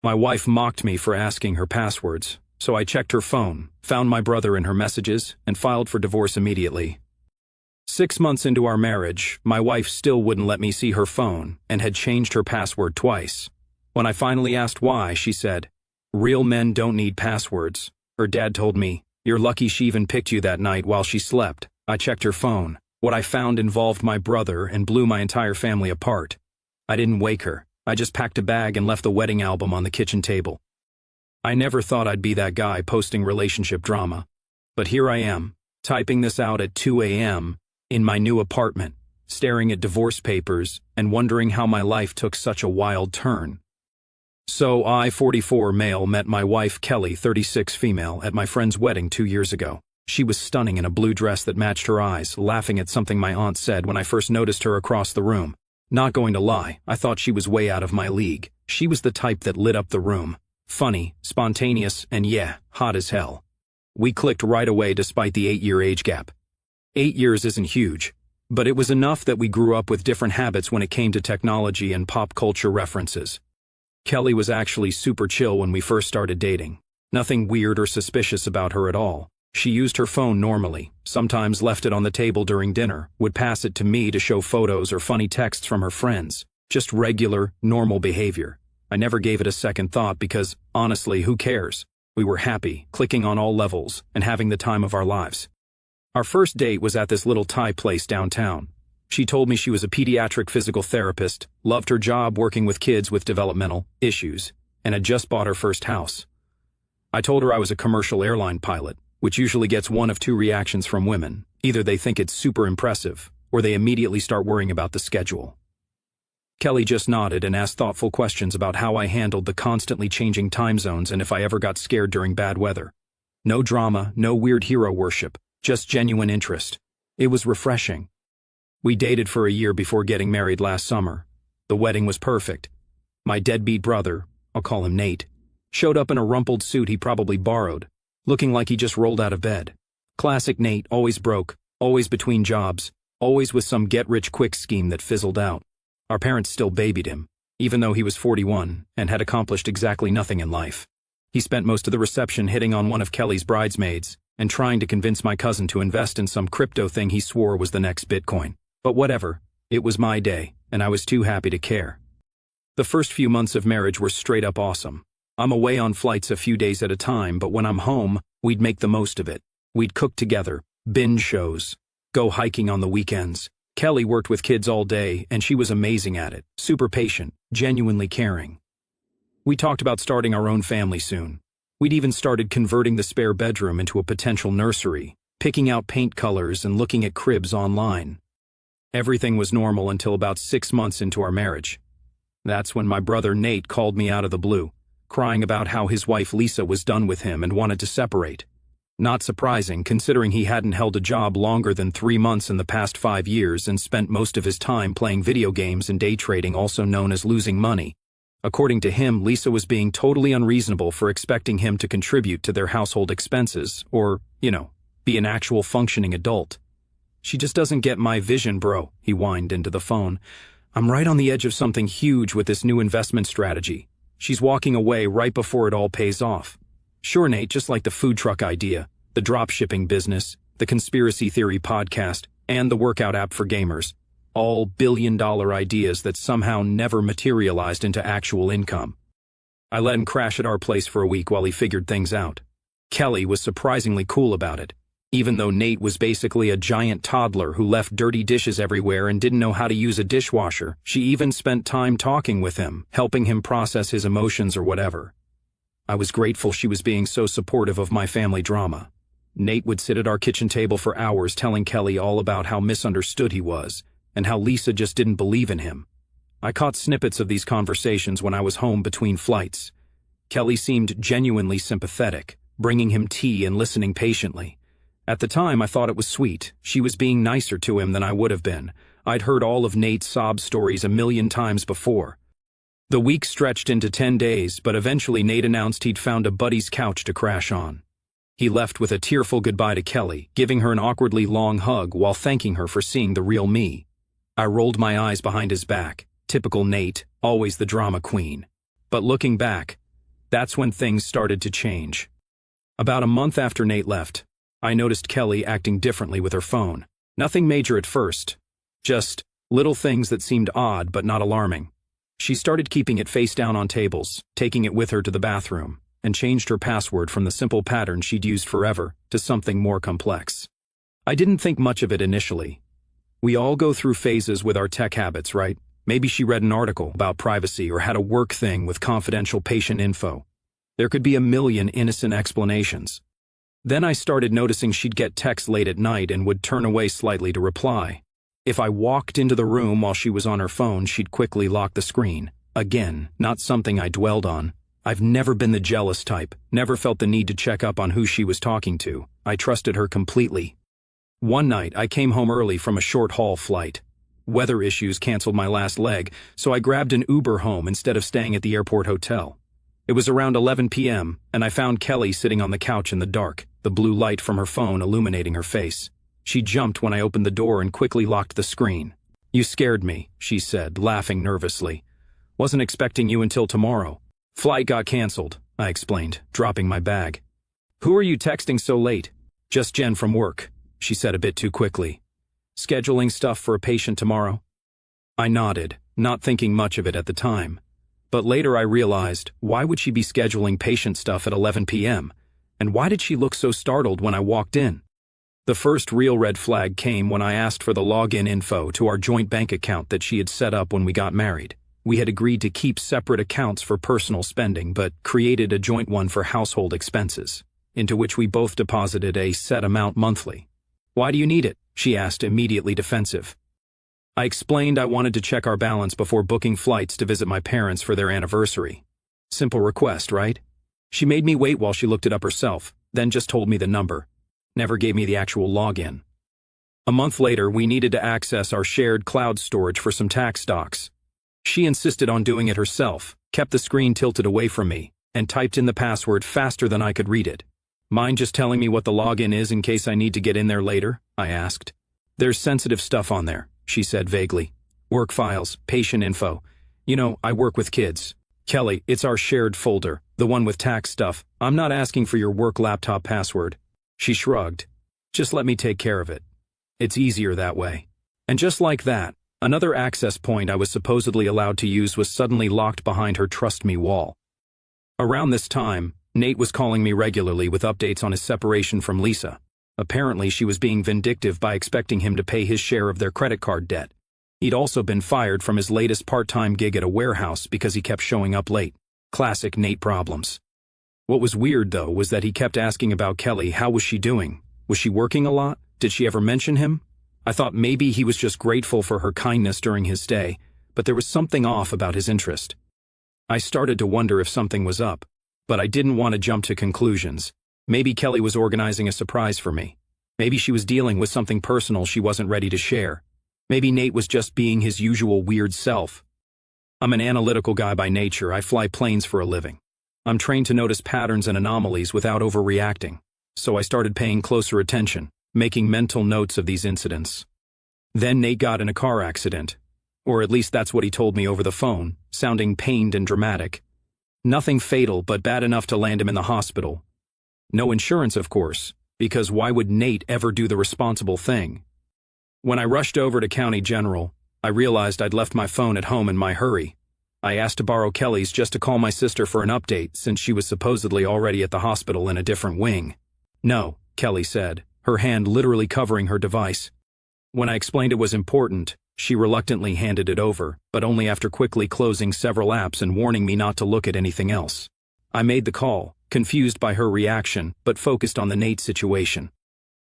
My wife mocked me for asking her passwords, so I checked her phone, found my brother in her messages, and filed for divorce immediately. 6 months into our marriage, my wife still wouldn't let me see her phone and had changed her password twice. When I finally asked why, she said, "Real men don't need passwords." Her dad told me, "You're lucky she even picked you that night while she slept." I checked her phone. What I found involved my brother and blew my entire family apart. I didn't wake her. I just packed a bag and left the wedding album on the kitchen table. I never thought I'd be that guy posting relationship drama. But here I am, typing this out at 2 a.m. in my new apartment, staring at divorce papers and wondering how my life took such a wild turn. So I, 44 male, met my wife Kelly, 36 female, at my friend's wedding 2 years ago. She was stunning in a blue dress that matched her eyes, laughing at something my aunt said when I first noticed her across the room. Not going to lie, I thought she was way out of my league. She was the type that lit up the room. Funny, spontaneous, and yeah, hot as hell. We clicked right away despite the 8-year age gap. 8 years isn't huge, but it was enough that we grew up with different habits when it came to technology and pop culture references. Kelly was actually super chill when we first started dating. Nothing weird or suspicious about her at all. She used her phone normally, sometimes left it on the table during dinner, would pass it to me to show photos or funny texts from her friends. Just regular, normal behavior. I never gave it a second thought because, honestly, who cares? We were happy, clicking on all levels, and having the time of our lives. Our first date was at this little Thai place downtown. She told me she was a pediatric physical therapist, loved her job working with kids with developmental issues, and had just bought her first house. I told her I was a commercial airline pilot, which usually gets one of two reactions from women. Either they think it's super impressive, or they immediately start worrying about the schedule. Kelly just nodded and asked thoughtful questions about how I handled the constantly changing time zones and if I ever got scared during bad weather. No drama, no weird hero worship, just genuine interest. It was refreshing. We dated for a year before getting married last summer. The wedding was perfect. My deadbeat brother, I'll call him Nate, showed up in a rumpled suit he probably borrowed, looking like he just rolled out of bed. Classic Nate, always broke, always between jobs, always with some get-rich-quick scheme that fizzled out. Our parents still babied him, even though he was 41 and had accomplished exactly nothing in life. He spent most of the reception hitting on one of Kelly's bridesmaids and trying to convince my cousin to invest in some crypto thing he swore was the next Bitcoin. But whatever, it was my day, and I was too happy to care. The first few months of marriage were straight up awesome. I'm away on flights a few days at a time, but when I'm home, we'd make the most of it. We'd cook together, binge shows, go hiking on the weekends. Kelly worked with kids all day, and she was amazing at it, super patient, genuinely caring. We talked about starting our own family soon. We'd even started converting the spare bedroom into a potential nursery, picking out paint colors and looking at cribs online. Everything was normal until about 6 months into our marriage. That's when my brother Nate called me out of the blue, crying about how his wife Lisa was done with him and wanted to separate. Not surprising, considering he hadn't held a job longer than 3 months in the past 5 years and spent most of his time playing video games and day trading, also known as losing money. According to him, Lisa was being totally unreasonable for expecting him to contribute to their household expenses or, be an actual functioning adult. "She just doesn't get my vision, bro," he whined into the phone. "I'm right on the edge of something huge with this new investment strategy. She's walking away right before it all pays off." Sure, Nate, just like the food truck idea, the drop shipping business, the conspiracy theory podcast, and the workout app for gamers. All billion-dollar ideas that somehow never materialized into actual income. I let him crash at our place for a week while he figured things out. Kelly was surprisingly cool about it. Even though Nate was basically a giant toddler who left dirty dishes everywhere and didn't know how to use a dishwasher, she even spent time talking with him, helping him process his emotions or whatever. I was grateful she was being so supportive of my family drama. Nate would sit at our kitchen table for hours telling Kelly all about how misunderstood he was, and how Lisa just didn't believe in him. I caught snippets of these conversations when I was home between flights. Kelly seemed genuinely sympathetic, bringing him tea and listening patiently. At the time, I thought it was sweet. She was being nicer to him than I would have been. I'd heard all of Nate's sob stories a million times before. The week stretched into 10 days, but eventually Nate announced he'd found a buddy's couch to crash on. He left with a tearful goodbye to Kelly, giving her an awkwardly long hug while thanking her for seeing the real me. I rolled my eyes behind his back. Typical Nate, always the drama queen. But looking back, That's when things started to change. About a month after Nate left, I noticed Kelly acting differently with her phone. Nothing major at first, just little things that seemed odd but not alarming. She started keeping it face down on tables, taking it with her to the bathroom, and changed her password from the simple pattern she'd used forever to something more complex. I didn't think much of it initially. We all go through phases with our tech habits, right? Maybe she read an article about privacy or had a work thing with confidential patient info. There could be a million innocent explanations. Then I started noticing she'd get texts late at night and would turn away slightly to reply. If I walked into the room while she was on her phone, she'd quickly lock the screen. Again, not something I dwelled on. I've never been the jealous type, never felt the need to check up on who she was talking to. I trusted her completely. One night, I came home early from a short-haul flight. Weather issues canceled my last leg, so I grabbed an Uber home instead of staying at the airport hotel. It was around 11 p.m., and I found Kelly sitting on the couch in the dark, the blue light from her phone illuminating her face. She jumped when I opened the door and quickly locked the screen. "You scared me," she said, laughing nervously. "Wasn't expecting you until tomorrow." "Flight got canceled," I explained, dropping my bag. "Who are you texting so late?" "Just Jen from work," she said a bit too quickly. "Scheduling stuff for a patient tomorrow?" I nodded, not thinking much of it at the time. But later I realized, why would she be scheduling patient stuff at 11 p.m.? And why did she look so startled when I walked in? The first real red flag came when I asked for the login info to our joint bank account that she had set up when we got married. We had agreed to keep separate accounts for personal spending, but created a joint one for household expenses, into which we both deposited a set amount monthly. "Why do you need it?" she asked, immediately defensive. I explained I wanted to check our balance before booking flights to visit my parents for their anniversary. Simple request, right? She made me wait while she looked it up herself, then just told me the number. Never gave me the actual login. A month later, we needed to access our shared cloud storage for some tax docs. She insisted on doing it herself, kept the screen tilted away from me, and typed in the password faster than I could read it. "Mind just telling me what the login is in case I need to get in there later?" I asked. "There's sensitive stuff on there," she said vaguely. "Work files, patient info. You know, I work with kids." "Kelly, it's our shared folder, the one with tax stuff. I'm not asking for your work laptop password." She shrugged. "Just let me take care of it. It's easier that way." And just like that, another access point I was supposedly allowed to use was suddenly locked behind her trust me wall. Around this time, Nate was calling me regularly with updates on his separation from Lisa. Apparently she was being vindictive by expecting him to pay his share of their credit card debt. He'd also been fired from his latest part-time gig at a warehouse because he kept showing up late. Classic Nate problems. What was weird, though, was that he kept asking about Kelly. How was she doing? Was she working a lot? Did she ever mention him? I thought maybe he was just grateful for her kindness during his stay, but there was something off about his interest. I started to wonder if something was up, but I didn't want to jump to conclusions. Maybe Kelly was organizing a surprise for me. Maybe she was dealing with something personal she wasn't ready to share. Maybe Nate was just being his usual weird self. I'm an analytical guy by nature. I fly planes for a living. I'm trained to notice patterns and anomalies without overreacting. So I started paying closer attention, making mental notes of these incidents. Then Nate got in a car accident. Or at least that's what he told me over the phone, sounding pained and dramatic. Nothing fatal, but bad enough to land him in the hospital. No insurance, of course, because why would Nate ever do the responsible thing? When I rushed over to County General, I realized I'd left my phone at home in my hurry. I asked to borrow Kelly's just to call my sister for an update since she was supposedly already at the hospital in a different wing. "No," Kelly said, her hand literally covering her device. When I explained it was important, she reluctantly handed it over, but only after quickly closing several apps and warning me not to look at anything else. I made the call, confused by her reaction, but focused on the Nate situation.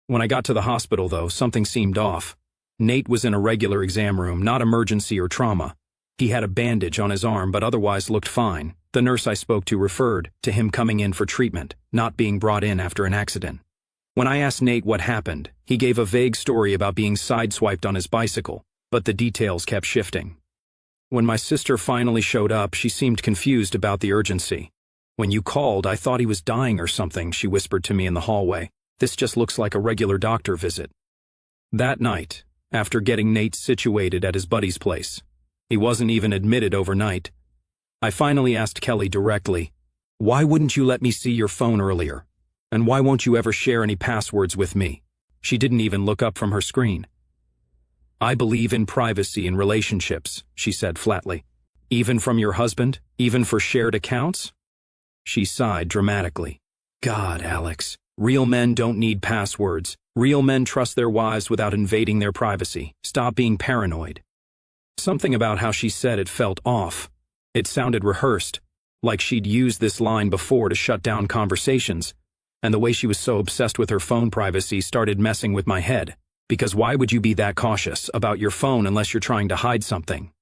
When I got to the hospital, though, something seemed off. Nate was in a regular exam room, not emergency or trauma. He had a bandage on his arm but otherwise looked fine. The nurse I spoke to referred to him coming in for treatment, not being brought in after an accident. When I asked Nate what happened, he gave a vague story about being sideswiped on his bicycle, but the details kept shifting. When my sister finally showed up, she seemed confused about the urgency. "When you called, I thought he was dying or something," she whispered to me in the hallway. "This just looks like a regular doctor visit." That night, after getting Nate situated at his buddy's place, he wasn't even admitted overnight, I finally asked Kelly directly, Why wouldn't you let me see your phone earlier? And why won't you ever share any passwords with me? She didn't even look up from her screen. I believe in privacy in relationships, she said flatly. Even from your husband? Even for shared accounts? She sighed dramatically. God, Alex. Real men don't need passwords. Real men trust their wives without invading their privacy. Stop being paranoid. Something about how she said it felt off. It sounded rehearsed, like she'd used this line before to shut down conversations, and the way she was so obsessed with her phone privacy started messing with my head. Because why would you be that cautious about your phone unless you're trying to hide something?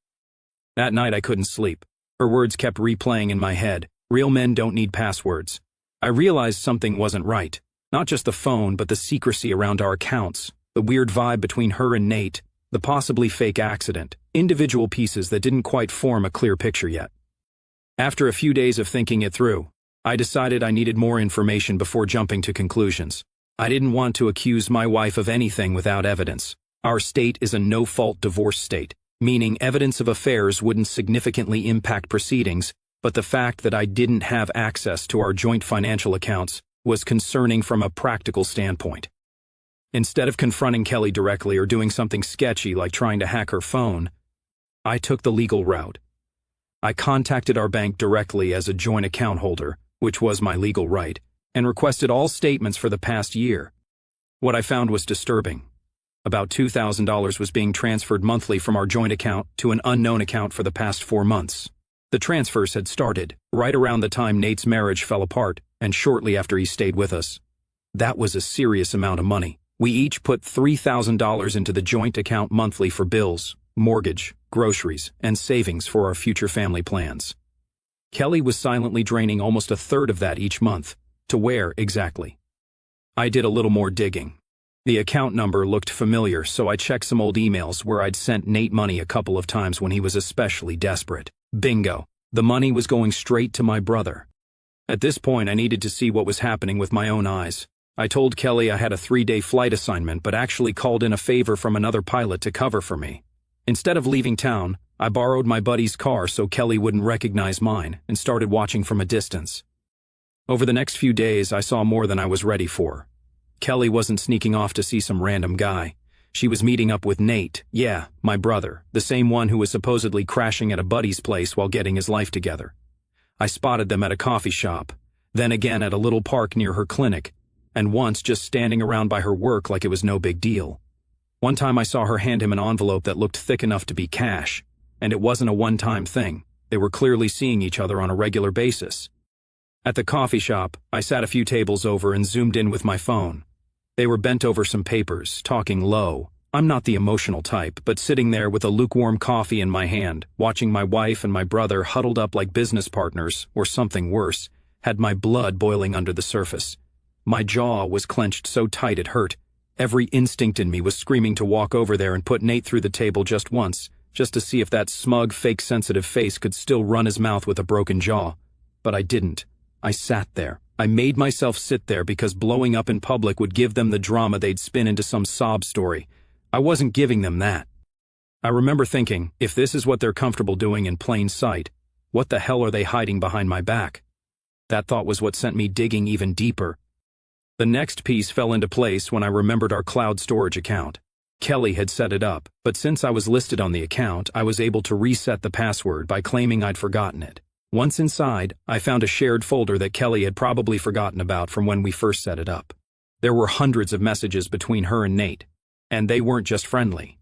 That night I couldn't sleep. Her words kept replaying in my head. Real men don't need passwords. I realized something wasn't right. Not just the phone, but the secrecy around our accounts, the weird vibe between her and Nate, the possibly fake accident, individual pieces that didn't quite form a clear picture yet. After a few days of thinking it through, I decided I needed more information before jumping to conclusions. I didn't want to accuse my wife of anything without evidence. Our state is a no-fault divorce state, meaning evidence of affairs wouldn't significantly impact proceedings, but the fact that I didn't have access to our joint financial accounts was concerning from a practical standpoint. Instead of confronting Kelly directly or doing something sketchy like trying to hack her phone, I took the legal route. I contacted our bank directly as a joint account holder, which was my legal right, and requested all statements for the past year. What I found was disturbing. About $2,000 was being transferred monthly from our joint account to an unknown account for the past 4 months. The transfers had started right around the time Nate's marriage fell apart and shortly after he stayed with us. That was a serious amount of money. We each put $3,000 into the joint account monthly for bills, mortgage, groceries, and savings for our future family plans. Kelly was silently draining almost a third of that each month. To where exactly? I did a little more digging. The account number looked familiar, so I checked some old emails where I'd sent Nate money a couple of times when he was especially desperate. Bingo. The money was going straight to my brother. At this point, I needed to see what was happening with my own eyes. I told Kelly I had a 3-day flight assignment, but actually called in a favor from another pilot to cover for me. Instead of leaving town, I borrowed my buddy's car so Kelly wouldn't recognize mine and started watching from a distance. Over the next few days, I saw more than I was ready for. Kelly wasn't sneaking off to see some random guy. She was meeting up with Nate, yeah, my brother, the same one who was supposedly crashing at a buddy's place while getting his life together. I spotted them at a coffee shop, then again at a little park near her clinic, and once just standing around by her work like it was no big deal. One time I saw her hand him an envelope that looked thick enough to be cash, and it wasn't a one-time thing. They were clearly seeing each other on a regular basis. At the coffee shop, I sat a few tables over and zoomed in with my phone. They were bent over some papers, talking low. I'm not the emotional type, but sitting there with a lukewarm coffee in my hand, watching my wife and my brother huddled up like business partners, or something worse, had my blood boiling under the surface. My jaw was clenched so tight it hurt. Every instinct in me was screaming to walk over there and put Nate through the table just once, just to see if that smug, fake-sensitive face could still run his mouth with a broken jaw. But I didn't. I sat there. I made myself sit there because blowing up in public would give them the drama they'd spin into some sob story. I wasn't giving them that. I remember thinking, if this is what they're comfortable doing in plain sight, what the hell are they hiding behind my back? That thought was what sent me digging even deeper. The next piece fell into place when I remembered our cloud storage account. Kelly had set it up, but since I was listed on the account, I was able to reset the password by claiming I'd forgotten it. Once inside, I found a shared folder that Kelly had probably forgotten about from when we first set it up. There were hundreds of messages between her and Nate, and they weren't just friendly.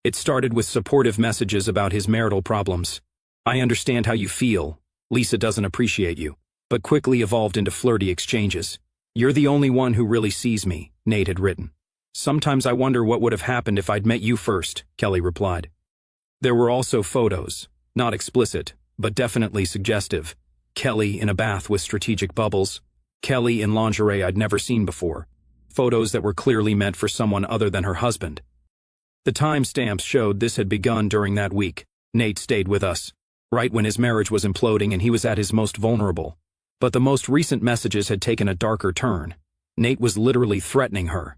It started with supportive messages about his marital problems. I understand how you feel. Lisa doesn't appreciate you. But quickly evolved into flirty exchanges. You're the only one who really sees me, Nate had written. Sometimes I wonder what would have happened if I'd met you first, Kelly replied. There were also photos, not explicit, but definitely suggestive. Kelly in a bath with strategic bubbles. Kelly in lingerie I'd never seen before. Photos that were clearly meant for someone other than her husband. The timestamps showed this had begun during that week. Nate stayed with us, right when his marriage was imploding and he was at his most vulnerable. But the most recent messages had taken a darker turn. Nate was literally threatening her.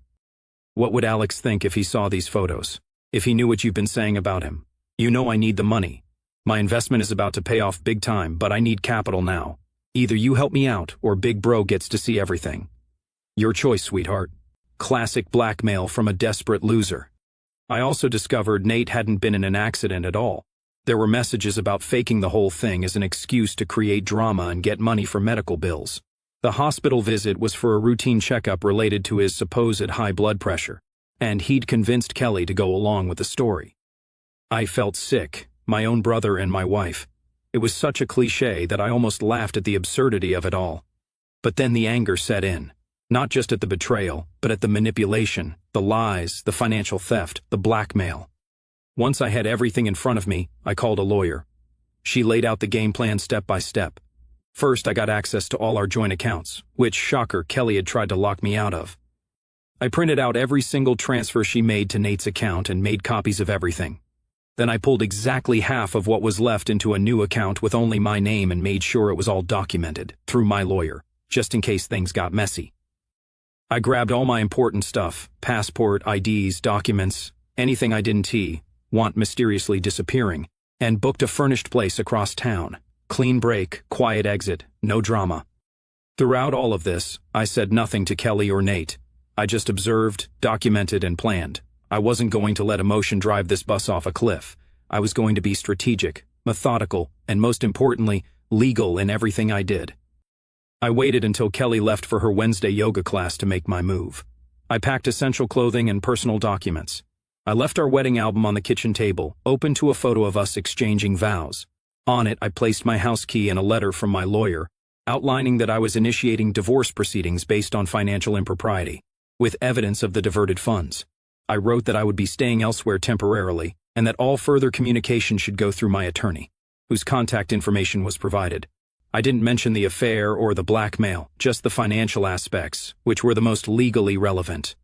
What would Alex think if he saw these photos? If he knew what you've been saying about him? You know I need the money. My investment is about to pay off big time, but I need capital now. Either you help me out, or Big Bro gets to see everything. Your choice, sweetheart. Classic blackmail from a desperate loser. I also discovered Nate hadn't been in an accident at all. There were messages about faking the whole thing as an excuse to create drama and get money for medical bills. The hospital visit was for a routine checkup related to his supposed high blood pressure, and he'd convinced Kelly to go along with the story. I felt sick, my own brother and my wife. It was such a cliché that I almost laughed at the absurdity of it all. But then the anger set in. Not just at the betrayal, but at the manipulation, the lies, the financial theft, the blackmail. Once I had everything in front of me, I called a lawyer. She laid out the game plan step by step. First, I got access to all our joint accounts, which, shocker, Kelly had tried to lock me out of. I printed out every single transfer she made to Nate's account and made copies of everything. Then I pulled exactly half of what was left into a new account with only my name and made sure it was all documented, through my lawyer, just in case things got messy. I grabbed all my important stuff, passport, IDs, documents, anything I didn't want mysteriously disappearing, and booked a furnished place across town. Clean break, quiet exit, no drama. Throughout all of this, I said nothing to Kelly or Nate. I just observed, documented, and planned. I wasn't going to let emotion drive this bus off a cliff. I was going to be strategic, methodical, and most importantly, legal in everything I did. I waited until Kelly left for her Wednesday yoga class to make my move. I packed essential clothing and personal documents. I left our wedding album on the kitchen table, open to a photo of us exchanging vows. On it, I placed my house key and a letter from my lawyer, outlining that I was initiating divorce proceedings based on financial impropriety, with evidence of the diverted funds. I wrote that I would be staying elsewhere temporarily, and that all further communication should go through my attorney, whose contact information was provided. I didn't mention the affair or the blackmail, just the financial aspects, which were the most legally relevant.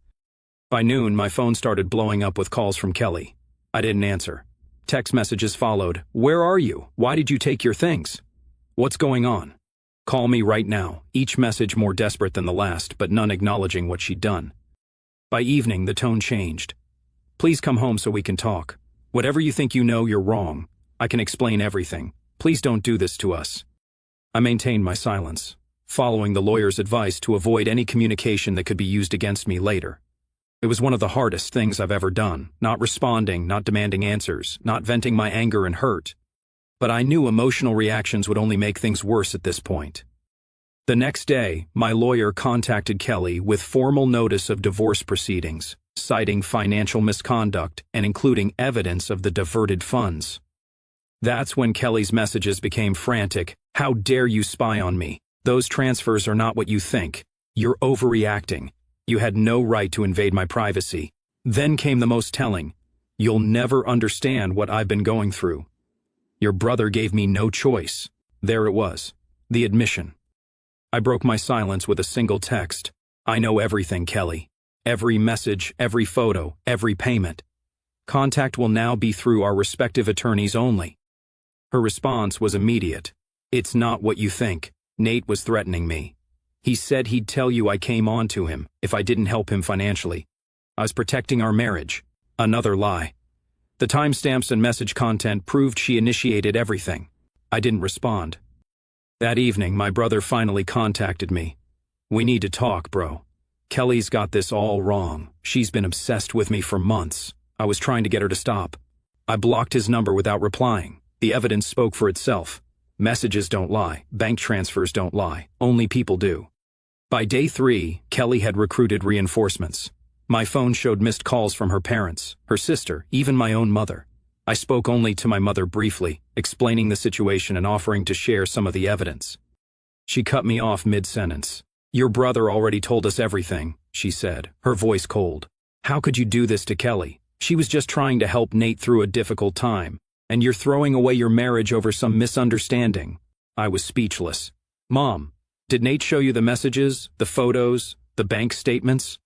By noon, my phone started blowing up with calls from Kelly. I didn't answer. Text messages followed. Where are you? Why did you take your things? What's going on? Call me right now. Each message more desperate than the last, but none acknowledging what she'd done. By evening, the tone changed. Please come home so we can talk. Whatever you think you know, you're wrong. I can explain everything. Please don't do this to us. I maintained my silence, following the lawyer's advice to avoid any communication that could be used against me later. It was one of the hardest things I've ever done, not responding, not demanding answers, not venting my anger and hurt. But I knew emotional reactions would only make things worse at this point. The next day, my lawyer contacted Kelly with formal notice of divorce proceedings, citing financial misconduct and including evidence of the diverted funds. That's when Kelly's messages became frantic. How dare you spy on me? Those transfers are not what you think. You're overreacting. You had no right to invade my privacy. Then came the most telling. You'll never understand what I've been going through. Your brother gave me no choice. There it was. The admission. I broke my silence with a single text. I know everything, Kelly. Every message, every photo, every payment. Contact will now be through our respective attorneys only. Her response was immediate. It's not what you think. Nate was threatening me. He said he'd tell you I came on to him if I didn't help him financially. I was protecting our marriage. Another lie. The timestamps and message content proved she initiated everything. I didn't respond. That evening, my brother finally contacted me. We need to talk, bro. Kelly's got this all wrong. She's been obsessed with me for months. I was trying to get her to stop. I blocked his number without replying. The evidence spoke for itself. Messages don't lie. Bank transfers don't lie. Only people do. By day 3, Kelly had recruited reinforcements. My phone showed missed calls from her parents, her sister, even my own mother. I spoke only to my mother briefly, explaining the situation and offering to share some of the evidence. She cut me off mid-sentence. Your brother already told us everything, she said, her voice cold. How could you do this to Kelly? She was just trying to help Nate through a difficult time, and you're throwing away your marriage over some misunderstanding. I was speechless. Mom, did Nate show you the messages, the photos, the bank statements?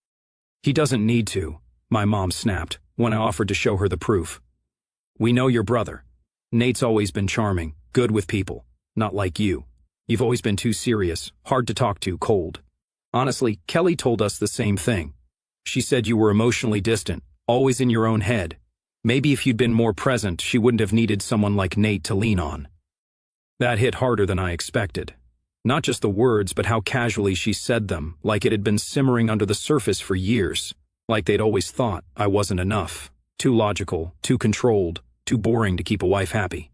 He doesn't need to, my mom snapped when I offered to show her the proof. We know your brother. Nate's always been charming, good with people, not like you. You've always been too serious, hard to talk to, cold. Honestly, Kelly told us the same thing. She said you were emotionally distant, always in your own head. Maybe if you'd been more present, she wouldn't have needed someone like Nate to lean on. That hit harder than I expected. Not just the words, but how casually she said them, like it had been simmering under the surface for years, like they'd always thought I wasn't enough, too logical, too controlled, too boring to keep a wife happy.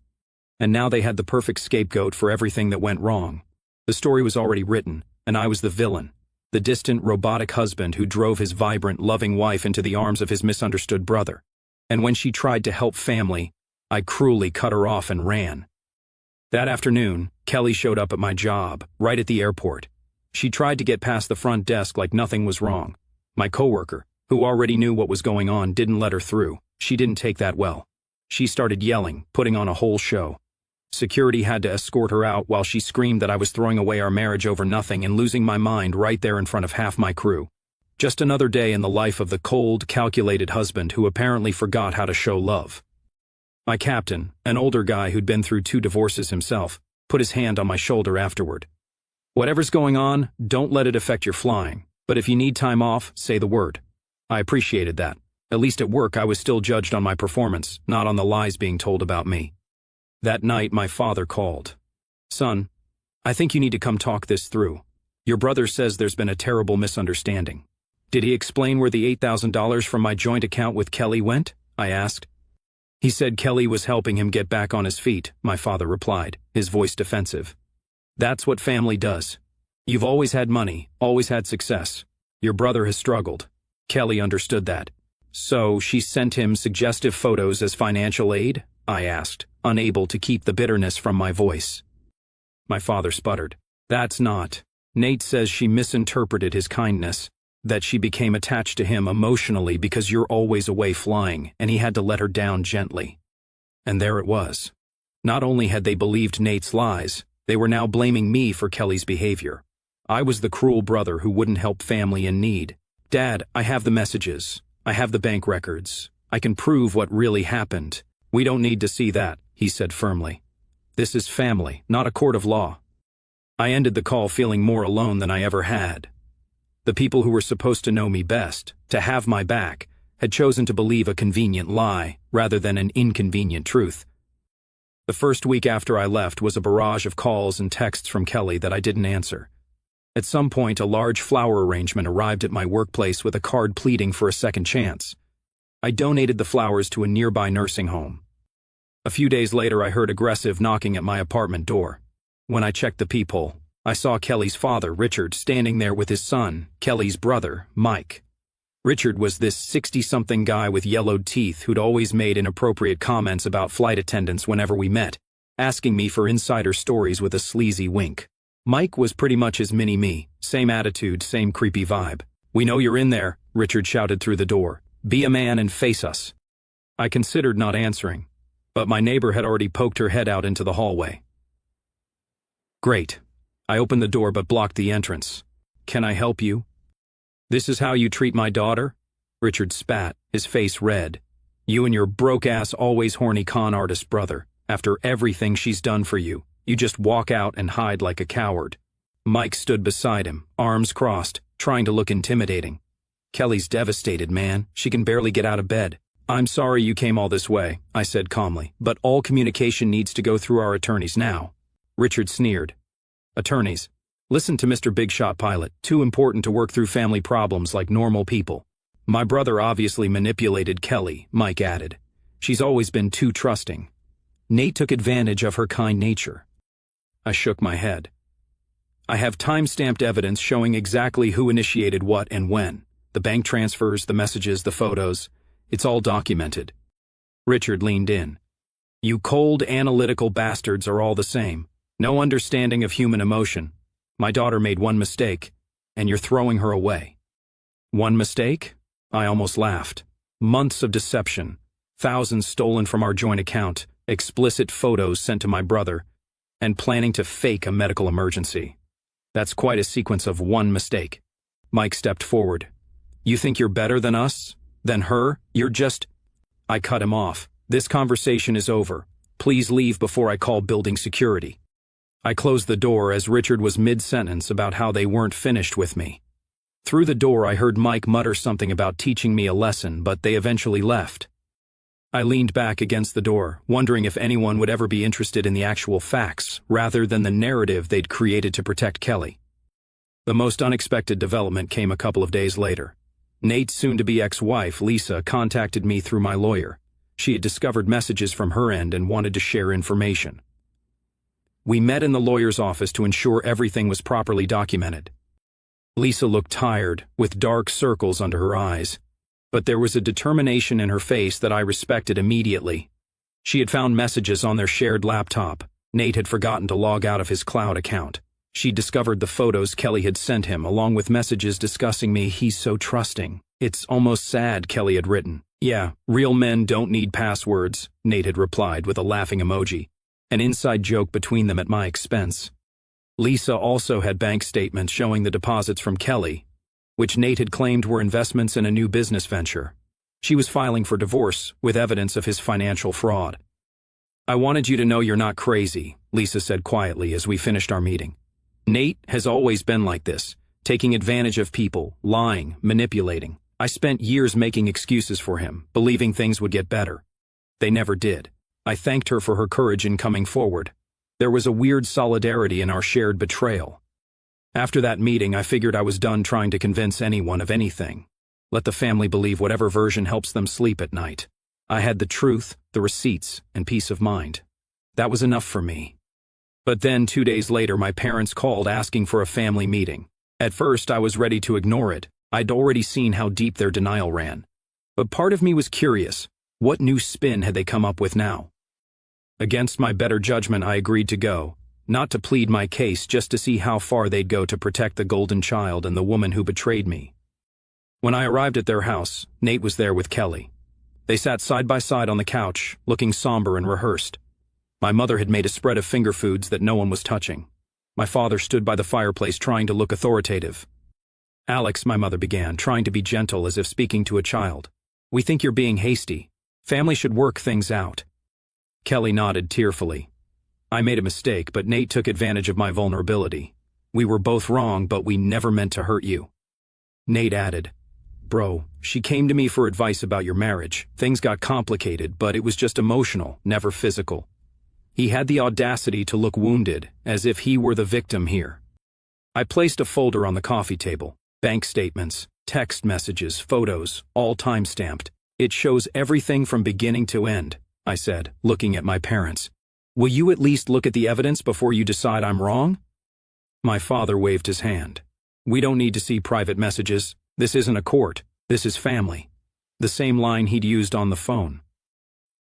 And now they had the perfect scapegoat for everything that went wrong. The story was already written, and I was the villain, the distant, robotic husband who drove his vibrant, loving wife into the arms of his misunderstood brother. And when she tried to help family, I cruelly cut her off and ran. That afternoon, Kelly showed up at my job, right at the airport. She tried to get past the front desk like nothing was wrong. My coworker, who already knew what was going on, didn't let her through. She didn't take that well. She started yelling, putting on a whole show. Security had to escort her out while she screamed that I was throwing away our marriage over nothing and losing my mind right there in front of half my crew. Just another day in the life of the cold, calculated husband who apparently forgot how to show love. My captain, an older guy who'd been through 2 divorces himself, put his hand on my shoulder afterward. "Whatever's going on, don't let it affect your flying, but if you need time off, say the word." I appreciated that. At least at work I was still judged on my performance, not on the lies being told about me. That night my father called. "Son, I think you need to come talk this through. Your brother says there's been a terrible misunderstanding." "Did he explain where the $8,000 from my joint account with Kelly went?" I asked. "He said Kelly was helping him get back on his feet," my father replied, his voice defensive. "That's what family does. You've always had money, always had success. Your brother has struggled." Kelly understood that. "So she sent him suggestive photos as financial aid?" I asked, unable to keep the bitterness from my voice. My father sputtered. "That's not. Nate says she misinterpreted his kindness, that she became attached to him emotionally because you're always away flying, and he had to let her down gently." And there it was. Not only had they believed Nate's lies, they were now blaming me for Kelly's behavior. I was the cruel brother who wouldn't help family in need. "Dad, I have the messages. I have the bank records. I can prove what really happened." "We don't need to see that," he said firmly. "This is family, not a court of law." I ended the call feeling more alone than I ever had. The people who were supposed to know me best, to have my back, had chosen to believe a convenient lie rather than an inconvenient truth. The first week after I left was a barrage of calls and texts from Kelly that I didn't answer. At some point, a large flower arrangement arrived at my workplace with a card pleading for a second chance. I donated the flowers to a nearby nursing home. A few days later, I heard aggressive knocking at my apartment door. When I checked the peephole, I saw Kelly's father, Richard, standing there with his son, Kelly's brother, Mike. Richard was this 60-something guy with yellowed teeth who'd always made inappropriate comments about flight attendants whenever we met, asking me for insider stories with a sleazy wink. Mike was pretty much his mini-me, same attitude, same creepy vibe. "We know you're in there," Richard shouted through the door. "Be a man and face us." I considered not answering, but my neighbor had already poked her head out into the hallway. "Great." I opened the door but blocked the entrance. "Can I help you?" "This is how you treat my daughter?" Richard spat, his face red. "You and your broke-ass, always horny con artist brother. After everything she's done for you, you just walk out and hide like a coward." Mike stood beside him, arms crossed, trying to look intimidating. "Kelly's devastated, man. She can barely get out of bed." "I'm sorry you came all this way," I said calmly, "but all communication needs to go through our attorneys now." Richard sneered. "Attorneys? Listen to Mr. Big Shot Pilot, too important to work through family problems like normal people." "My brother obviously manipulated Kelly," Mike added. "She's always been too trusting. Nate took advantage of her kind nature." I shook my head. "I have time-stamped evidence showing exactly who initiated what and when. The bank transfers, the messages, the photos. It's all documented." Richard leaned in. "You cold, analytical bastards are all the same. No understanding of human emotion. My daughter made one mistake, and you're throwing her away." "One mistake?" I almost laughed. "Months of deception, thousands stolen from our joint account, explicit photos sent to my brother, and planning to fake a medical emergency. That's quite a sequence of one mistake." Mike stepped forward. "You think you're better than us? Than her? You're just—" I cut him off. "This conversation is over. Please leave before I call building security." I closed the door as Richard was mid-sentence about how they weren't finished with me. Through the door I heard Mike mutter something about teaching me a lesson, but they eventually left. I leaned back against the door, wondering if anyone would ever be interested in the actual facts, rather than the narrative they'd created to protect Kelly. The most unexpected development came a couple of days later. Nate's soon-to-be ex-wife, Lisa, contacted me through my lawyer. She had discovered messages from her end and wanted to share information. We met in the lawyer's office to ensure everything was properly documented. Lisa looked tired, with dark circles under her eyes, but there was a determination in her face that I respected immediately. She had found messages on their shared laptop. Nate had forgotten to log out of his cloud account. She discovered the photos Kelly had sent him, along with messages discussing me. "He's so trusting. It's almost sad," Kelly had written. "Yeah, real men don't need passwords," Nate had replied with a laughing emoji, an inside joke between them at my expense. Lisa also had bank statements showing the deposits from Kelly, which Nate had claimed were investments in a new business venture. She was filing for divorce, with evidence of his financial fraud. "I wanted you to know you're not crazy," Lisa said quietly as we finished our meeting. "Nate has always been like this, taking advantage of people, lying, manipulating. I spent years making excuses for him, believing things would get better. They never did. I thanked her for her courage in coming forward. There was a weird solidarity in our shared betrayal. After that meeting, I figured I was done trying to convince anyone of anything. Let the family believe whatever version helps them sleep at night. I had the truth, the receipts, and peace of mind. That was enough for me. But then 2 days later, my parents called asking for a family meeting. At first, I was ready to ignore it. I'd already seen how deep their denial ran. But part of me was curious. What new spin had they come up with now? Against my better judgment, I agreed to go, not to plead my case, just to see how far they'd go to protect the golden child and the woman who betrayed me. When I arrived at their house, Nate was there with Kelly. They sat side by side on the couch, looking somber and rehearsed. My mother had made a spread of finger foods that no one was touching. My father stood by the fireplace trying to look authoritative. "Alex," my mother began, trying to be gentle as if speaking to a child. "We think you're being hasty. Family should work things out." Kelly nodded tearfully. "I made a mistake, but Nate took advantage of my vulnerability. We were both wrong, but we never meant to hurt you." Nate added, "Bro, she came to me for advice about your marriage. Things got complicated, but it was just emotional, never physical." He had the audacity to look wounded, as if he were the victim here. I placed a folder on the coffee table. Bank statements, text messages, photos, all time-stamped. "It shows everything from beginning to end," I said, looking at my parents. "Will you at least look at the evidence before you decide I'm wrong?" My father waved his hand. "We don't need to see private messages. This isn't a court. This is family." The same line he'd used on the phone.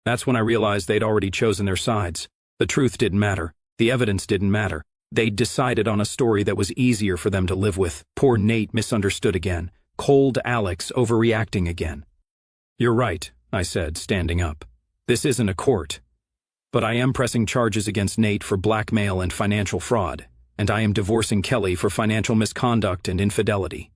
That's when I realized they'd already chosen their sides. The truth didn't matter. The evidence didn't matter. They'd decided on a story that was easier for them to live with. Poor Nate misunderstood again. Cold Alex overreacting again. "You're right," I said, standing up. "This isn't a court. But I am pressing charges against Nate for blackmail and financial fraud, and I am divorcing Kelly for financial misconduct and infidelity.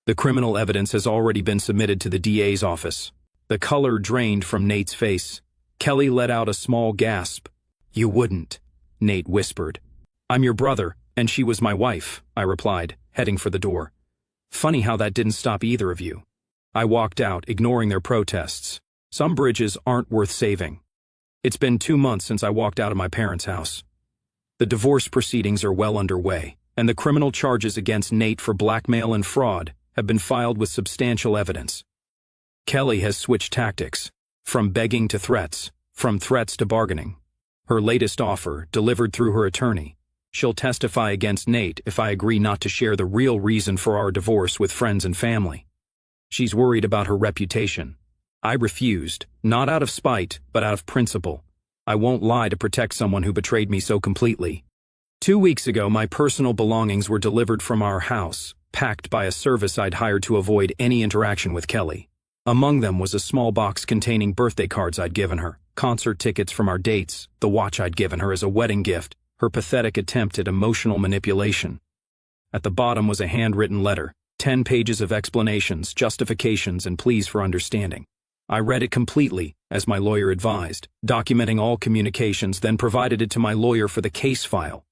The criminal evidence has already been submitted to the DA's office." The color drained from Nate's face. Kelly let out a small gasp. "You wouldn't," Nate whispered. "I'm your brother, and she was my wife," I replied, heading for the door. "Funny how that didn't stop either of you." I walked out, ignoring their protests. Some bridges aren't worth saving. It's been 2 months since I walked out of my parents' house. The divorce proceedings are well underway, and the criminal charges against Nate for blackmail and fraud have been filed with substantial evidence. Kelly has switched tactics, from begging to threats, from threats to bargaining. Her latest offer, delivered through her attorney. She'll testify against Nate if I agree not to share the real reason for our divorce with friends and family. She's worried about her reputation. I refused, not out of spite, but out of principle. I won't lie to protect someone who betrayed me so completely. 2 weeks ago, my personal belongings were delivered from our house, packed by a service I'd hired to avoid any interaction with Kelly. Among them was a small box containing birthday cards I'd given her, concert tickets from our dates, the watch I'd given her as a wedding gift, her pathetic attempt at emotional manipulation. At the bottom was a handwritten letter, 10 pages of explanations, justifications, and pleas for understanding. I read it completely, as my lawyer advised, documenting all communications, then provided it to my lawyer for the case file.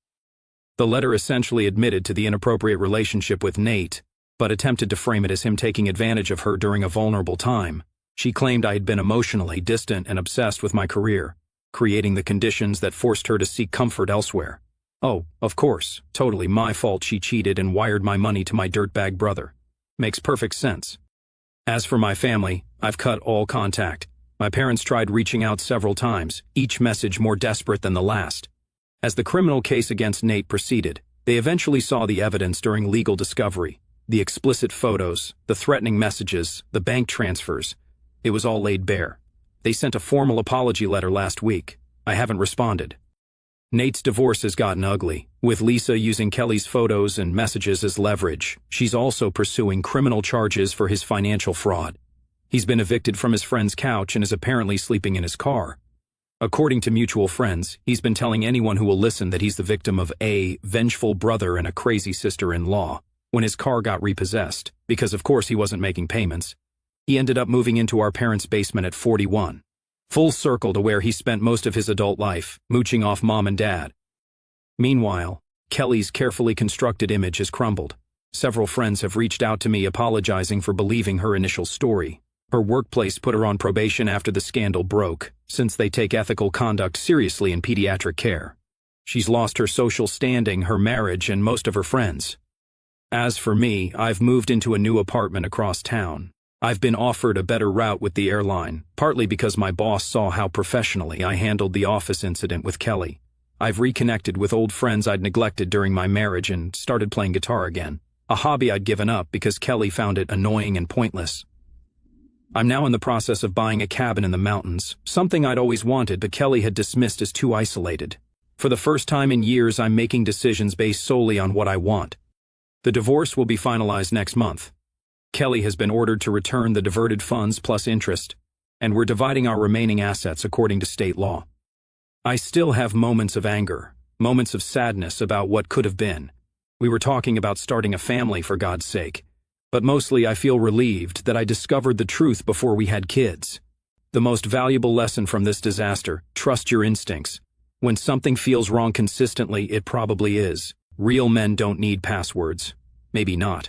The letter essentially admitted to the inappropriate relationship with Nate, but attempted to frame it as him taking advantage of her during a vulnerable time. She claimed I had been emotionally distant and obsessed with my career, creating the conditions that forced her to seek comfort elsewhere. Oh, of course, totally my fault she cheated and wired my money to my dirtbag brother. Makes perfect sense. As for my family, I've cut all contact. My parents tried reaching out several times, each message more desperate than the last. As the criminal case against Nate proceeded, they eventually saw the evidence during legal discovery. The explicit photos, the threatening messages, the bank transfers. It was all laid bare. They sent a formal apology letter last week. I haven't responded. Nate's divorce has gotten ugly, with Lisa using Kelly's photos and messages as leverage. She's also pursuing criminal charges for his financial fraud. He's been evicted from his friend's couch and is apparently sleeping in his car. According to mutual friends, he's been telling anyone who will listen that he's the victim of a vengeful brother and a crazy sister-in-law. When his car got repossessed, because of course he wasn't making payments, he ended up moving into our parents' basement at 41. Full circle to where he spent most of his adult life, mooching off mom and dad. Meanwhile, Kelly's carefully constructed image has crumbled. Several friends have reached out to me apologizing for believing her initial story. Her workplace put her on probation after the scandal broke, since they take ethical conduct seriously in pediatric care. She's lost her social standing, her marriage, and most of her friends. As for me, I've moved into a new apartment across town. I've been offered a better route with the airline, partly because my boss saw how professionally I handled the office incident with Kelly. I've reconnected with old friends I'd neglected during my marriage and started playing guitar again, a hobby I'd given up because Kelly found it annoying and pointless. I'm now in the process of buying a cabin in the mountains, something I'd always wanted but Kelly had dismissed as too isolated. For the first time in years, I'm making decisions based solely on what I want. The divorce will be finalized next month. Kelly has been ordered to return the diverted funds plus interest, and we're dividing our remaining assets according to state law. I still have moments of anger, moments of sadness about what could have been. We were talking about starting a family, for God's sake. But mostly I feel relieved that I discovered the truth before we had kids. The most valuable lesson from this disaster: trust your instincts. When something feels wrong consistently, it probably is. Real men don't need passwords. Maybe not.